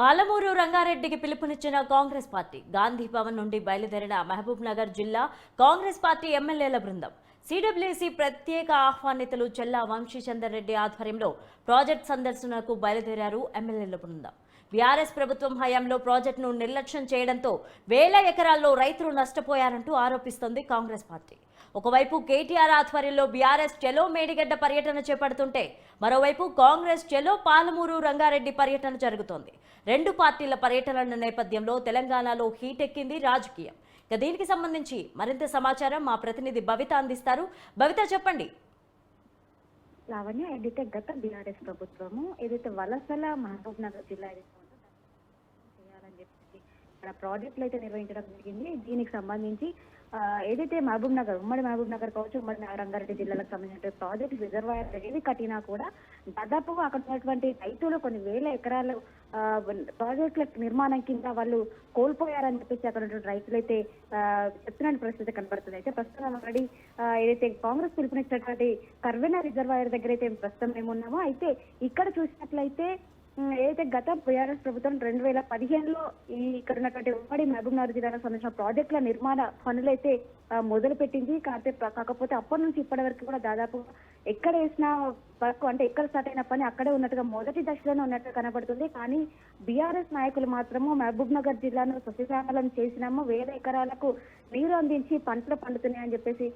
Palamuru రంగారెడ్డికి పిలుపునిచ్చిన Congress party Gandhi Bhavan నుండి బయలుదేరిన మహబూబ్ నగర్ జిల్లా కాంగ్రెస్ పార్టీ ఎమ్మెల్యేల బృందం సిడబ్ల్యూసీ ప్రత్యేక ఆహ్వానితులు చెల్లా వంశీచందర్ రెడ్డి ఆధ్వర్యంలో ప్రాజెక్ట్ సందర్శనకు బయలుదేరారు ఎమ్మెల్యేల బృందం. బీఆర్ఎస్ ప్రభుత్వం హయాంలో ప్రాజెక్టును నిర్లక్ష్యం చేయడంతో వేల ఎకరాల్లో రైతులు నష్టపోయారంటూ ఆరోపిస్తోంది కాంగ్రెస్ పార్టీ. ఒకవైపు కేటీఆర్ ఆధ్వర్యంలో బీఆర్ఎస్ చెలో మేడిగడ్డ పర్యటన చేపడుతుంటే మరోవైపు కాంగ్రెస్ చెలో పాలమూరు రంగారెడ్డి పర్యటన జరుగుతోంది. రెండు పార్టీల పర్యటనల నేపథ్యంలో తెలంగాణలో హీట్ ఎక్కింది రాజకీయం. ఇక దీనికి సంబంధించి మరింత సమాచారం మా ప్రతినిధి భవిత అందిస్తారు. భవిత, చెప్పండి. లావణ్య, ఏదైతే గత బీఆర్ఎస్ ప్రభుత్వము ఏదైతే వలసల మహబూబ్ నగర్ జిల్లా చేయాలని చెప్పేసి ఇక్కడ ప్రాజెక్టులు అయితే నిర్వహించడం జరిగింది. దీనికి సంబంధించి ఏదైతే మహబూబ్ నగర్, ఉమ్మడి మహబూబ్ నగర్ కావచ్చు, ఉమ్మడి రంగారెడ్డి జిల్లాలకు సంబంధించిన ప్రాజెక్టు రిజర్వాయర్ ఏది కట్టినా కూడా దాదాపుగా అక్కడ ఉన్నటువంటి రైతులు కొన్ని వేల ఎకరాలు ప్రాజెక్టుల నిర్మాణం కింద వాళ్ళు కోల్పోయారని చెప్పేసి అక్కడ ఉన్నటువంటి రైతులు అయితే చెప్తున్న పరిస్థితి కనబడుతుంది. అయితే ప్రస్తుతం ఆల్రెడీ ఏదైతే కాంగ్రెస్ పిలుపునిచ్చినటువంటి కర్వెన రిజర్వాయర్ దగ్గర అయితే ప్రస్తుతం ఏమున్నామో, అయితే ఇక్కడ చూసినట్లయితే ఏదైతే గత బీఆర్ఎస్ ప్రభుత్వం 2015లో ఇక్కడ ఉన్నటువంటి ఉమ్మడి మహబూబ్ నగర్ జిల్లాకు సంబంధించిన ప్రాజెక్టుల నిర్మాణ పనులైతే మొదలు పెట్టింది. కాకపోతే అప్పటి నుంచి ఇప్పటి వరకు కూడా దాదాపు ఎక్కడ వేసిన వర్క్ అంటే ఎక్కడ స్టార్ట్ అయిన పని అక్కడే ఉన్నట్టుగా మొదటి దశలోనే ఉన్నట్టుగా కనబడుతుంది. కానీ బీఆర్ఎస్ నాయకులు మాత్రము మహబూబ్ నగర్ జిల్లాను సస్యశ్యామలం చేసినాము, వేల ఎకరాలకు నీరు అందించి పంటలు పండుతున్నాయని చెప్పేసి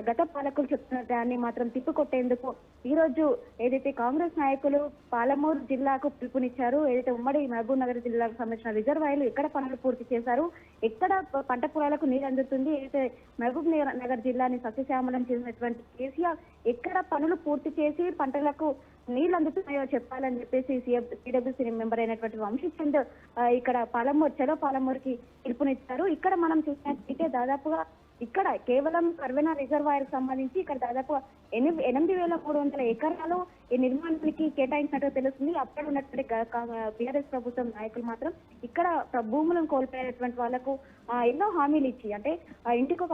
గత పాలకులు చెప్తున్న దాన్ని మాత్రం తిప్పికొట్టేందుకు ఈ రోజు ఏదైతే కాంగ్రెస్ నాయకులు పాలమూరు జిల్లాకు పిలుపునిచ్చారు. ఏదైతే ఉమ్మడి మహబూబ్ నగర్ జిల్లాకు సంబంధించిన రిజర్వాయర్లు ఎక్కడ పనులు పూర్తి చేశారు, ఎక్కడ పంట పొలాలకు నీరు అందుతుంది, ఏదైతే మహబూబ్ నగర్ జిల్లాని సస్యశ్యామలం చేసినటువంటి కేసీఆర్ ఎక్కడ పనులు పూర్తి చేసి పంటలకు నీళ్లు అందుతున్నాయో చెప్పాలని చెప్పేసి సిడబ్ల్యూసీ మెంబర్ అయినటువంటి వంశీచందర్ ఇక్కడ చెలో పాలమూరుకి పిలుపునిచ్చారు. ఇక్కడ మనం చూసినట్లయితే దాదాపుగా ఇక్కడ కేవలం కర్వెన రిజర్వాయర్ సంబంధించి ఇక్కడ దాదాపు 8,300 ఎకరాలు ఈ నిర్మాణానికి కేటాయించినట్టు తెలుస్తుంది. అక్కడ ఉన్నటువంటి బీఆర్ఎస్ ప్రభుత్వం నాయకులు మాత్రం ఇక్కడ భూములను కోల్పోయినటువంటి వాళ్ళకు ఎన్నో హామీలు ఇచ్చి అంటే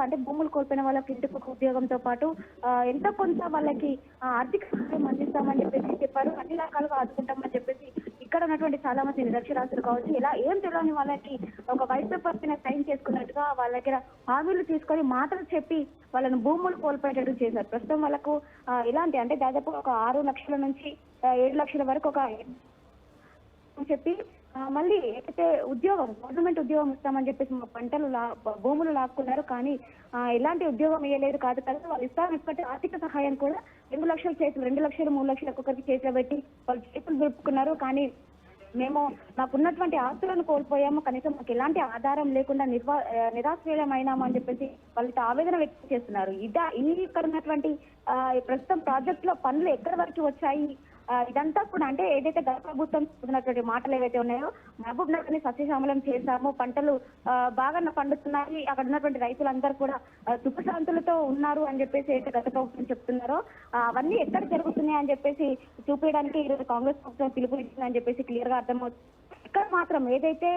అంటే భూములు కోల్పోయిన వాళ్ళకి ఇంటికి ఒక ఉద్యోగంతో పాటు ఎంతో కొంత వాళ్ళకి ఆర్థిక సహాయం అందిస్తామని చెప్పేసి చెప్పారు. అన్ని రకాలుగా ఆదుకుంటామని చెప్పేసి ఇక్కడ ఉన్నటువంటి చాలా మంది నిరక్షరాస్తులు కావచ్చు, ఇలా ఏం తెలియని వాళ్ళకి ఒక వైట్ పేపర్ పైన సైన్ చేసుకున్నట్టుగా వాళ్ళ దగ్గర హామీలు తీసుకొని మాటలు చెప్పి వాళ్ళని భూములు కోల్పోయేటట్టు చేశారు. ప్రస్తుతం వాళ్ళకు ఇలాంటి అంటే దాదాపు ఒక 6 లక్షల నుంచి 7 లక్షల వరకు ఒక చెప్పి మళ్ళీ ఏదైతే గవర్నమెంట్ ఉద్యోగం ఇస్తామని చెప్పేసి మా భూములు లాక్కున్నారు. కానీ ఎలాంటి ఉద్యోగం ఇవ్వలేదు. కాదు వాళ్ళు ఇస్తామని ఆర్థిక సహాయం కూడా 2 లక్షల చేతులు 2 లక్షలు 3 లక్షలు ఒక్కొక్కరికి చేతిలో పెట్టి వాళ్ళు చేతులు దులుపుకున్నారు. కానీ మేము మాకున్నటువంటి ఆస్తులను కోల్పోయాము, కనీసం మాకు ఎలాంటి ఆధారం లేకుండా నిరాశ్రయమైనాము అని చెప్పేసి వాళ్ళతో ఆవేదన వ్యక్తం చేస్తున్నారు. ఇక్కడ ఉన్నటువంటి ప్రస్తుతం ప్రాజెక్ట్ లో పనులు ఎక్కడి వరకు వచ్చాయి, ఇదంతా కూడా అంటే ఏదైతే గత ప్రభుత్వం చెబుతున్నటువంటి మాటలు ఏవైతే ఉన్నాయో, మహబూబ్ నగర్ ని సస్యశ్యామలం చేశాము, పంటలు బాగా పండుతున్నాయి, అక్కడ ఉన్నటువంటి రైతులందరూ కూడా సుఖశాంతులతో ఉన్నారు అని చెప్పేసి అయితే గత ప్రభుత్వం చెప్తున్నారో అవన్నీ ఎక్కడ జరుగుతున్నాయి అని చెప్పేసి చూపించడానికి ఈరోజు కాంగ్రెస్ ప్రభుత్వం పిలుపు ఇచ్చిందని చెప్పేసి క్లియర్ గా అర్థమవుతుంది. ఇక్కడ మాత్రం ఏదైతే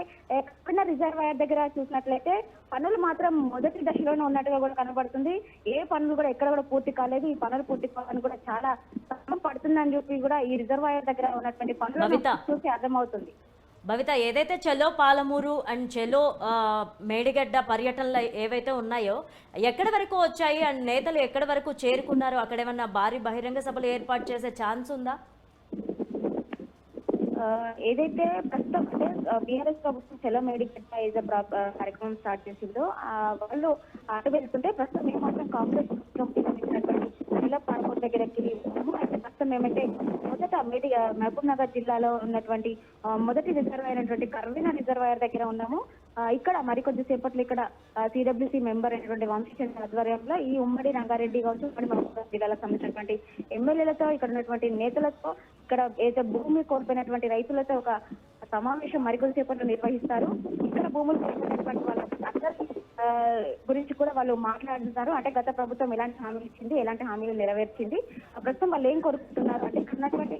కర్వెన రిజర్వాయర్ దగ్గర చూసినట్లయితే పనులు మాత్రం మొదటి దశలోనే ఉన్నట్టుగా కూడా కనబడుతుంది. ఏ పనులు కూడా ఎక్కడ కూడా పూర్తి కాలేదు. ఈ పనులు పూర్తి కావాలని కూడా చాలా సమయం పడుతుందని చెప్పి కూడా ఈ రిజర్వాయర్ దగ్గర ఉన్నటువంటి పనులు చూసి అర్థమవుతుంది. భవిత, ఏదైతే చెలో పాలమూరు అండ్ చెలో మేడిగడ్డ పర్యటనలు ఏవైతే ఉన్నాయో ఎక్కడి వరకు వచ్చాయి అండ్ నేతలు ఎక్కడి వరకు చేరుకున్నారు, అక్కడ ఏమన్నా భారీ బహిరంగ సభలు ఏర్పాటు చేసే ఛాన్స్ ఉందా? ఏదైతే ప్రస్తుతం అంటే బీఆర్ఎస్ ప్రభుత్వం చెలో మేడిగడ్డ కార్యక్రమం స్టార్ట్ చేసిందో వాళ్ళు అటు వెళ్తుంటే ప్రస్తుతం ఏమాత్రం కాంగ్రెస్ ప్రభుత్వం చెలో పాలమూరు దగ్గరకి అయితే ప్రస్తుతం ఏమంటే మొదట మహబూబ్ నగర్ జిల్లాలో ఉన్నటువంటి మొదటి రిజర్వాయర్ అయినటువంటి కర్వెన రిజర్వాయర్ దగ్గర ఉన్నాము. ఇక్కడ మరికొద్ది సేపట్లో ఇక్కడ సిడబ్ల్యూసీ మెంబర్ అయినటువంటి వంశీచంద్ర ఆధ్వర్యంలో ఈ ఉమ్మడి రంగారెడ్డి కావచ్చు, ఉమ్మడి మహబూబ్ జిల్లాలకు సంబంధించినటువంటి ఎమ్మెల్యేలతో ఇక్కడ ఉన్నటువంటి నేతలతో ఇక్కడ ఏదైతే భూమి కోల్పోయినటువంటి రైతులతో ఒక సమావేశం మరికొద్ది సేపట్లో నిర్వహిస్తారు. ఇక్కడ భూములు కోల్పోయినటువంటి వాళ్ళ అందరి గురించి కూడా వాళ్ళు మాట్లాడుతున్నారు. అంటే గత ప్రభుత్వం ఎలాంటి హామీలు ఇచ్చింది, ఎలాంటి హామీలు నెరవేర్చింది, ప్రస్తుతం వాళ్ళు ఏం కోరుకుంటున్నారు అంటే ఇక్కడ ఉన్నటువంటి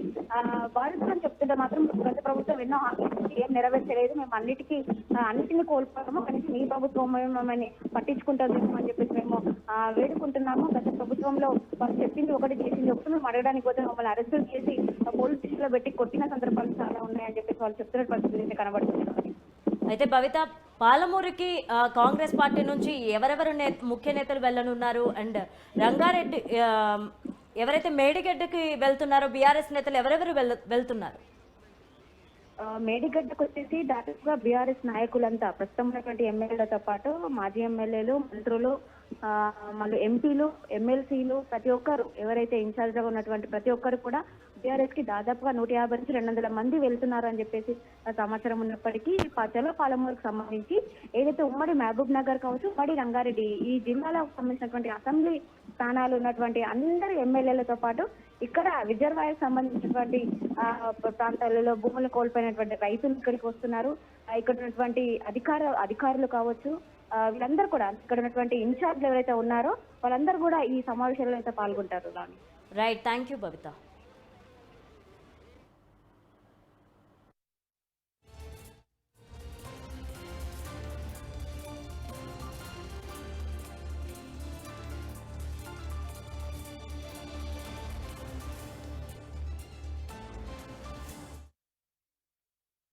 వారితో చెప్తుంటే మాత్రం గత ప్రభుత్వం ఎన్నో హామీలు ఏం నెరవేర్చలేదు, మేము అన్నిటిని కోల్పోతాము, కనీసం ఈ ప్రభుత్వం మమ్మల్ని పట్టించుకుంటాము అని చెప్పేసి మేము వేడుకుంటున్నాము. గత ప్రభుత్వంలో వాళ్ళు చెప్పింది ఒకటి చేసింది చెప్తున్నారు, మేము అడగడానికి పోతే మమ్మల్ని అరెస్ట్ చేసి పోలీస్ స్టేషన్ లో పెట్టి కొట్టిన సందర్భాలు చాలా ఉన్నాయని చెప్పేసి వాళ్ళు చెప్తున్న పరిస్థితి అయితే కనబడుతుంది. అయితే భవిత, పాలమూరుకి కాంగ్రెస్ పార్టీ నుంచి ఎవరెవరు ముఖ్య నేతలు వెళ్ళనున్నారు? అండ్ రంగారెడ్డి ఎవరైతే మేడిగడ్డకి వెళ్తున్నారో బీఆర్ఎస్ నేతలు ఎవరెవరు వెళ్తున్నారు? మేడిగడ్డకు వచ్చేసి దాదాపుగా బీఆర్ఎస్ నాయకులంతా ప్రస్తుతం ఉన్నటువంటి ఎమ్మెల్యేలతో పాటు మాజీ ఎమ్మెల్యేలు, మంత్రులు, మళ్ళీ ఎంపీలు, ఎమ్మెల్సీలు, ప్రతి ఒక్కరు ఎవరైతే ఇన్ఛార్జ్ గా ఉన్నటువంటి ప్రతి ఒక్కరు కూడా బీఆర్ఎస్ కి దాదాపుగా 150 నుంచి 200 మంది వెళ్తున్నారు అని చెప్పేసి సమాచారం ఉన్నప్పటికీ చలో పాలమూరుకు సంబంధించి ఏదైతే ఉమ్మడి మహబూబ్ నగర్ కావచ్చు, ఉమ్మడి రంగారెడ్డి ఈ జిల్లాలకు సంబంధించినటువంటి అసెంబ్లీ స్థానాలు ఉన్నటువంటి అందరి ఎమ్మెల్యేలతో పాటు ఇక్కడ రిజర్వాయర్ సంబంధించినటువంటి ప్రాంతాలలో భూములు కోల్పోయినటువంటి రైతులు ఇక్కడికి వస్తున్నారు. ఇక్కడ ఉన్నటువంటి అధికారులు కావచ్చు, వీళ్ళందరూ కూడా ఇక్కడ ఉన్నటువంటి ఇన్ఛార్జ్లు ఎవరైతే ఉన్నారో వాళ్ళందరూ కూడా ఈ సమావేశాల్లో అయితే పాల్గొంటారు. Right, thank you Bhavitha.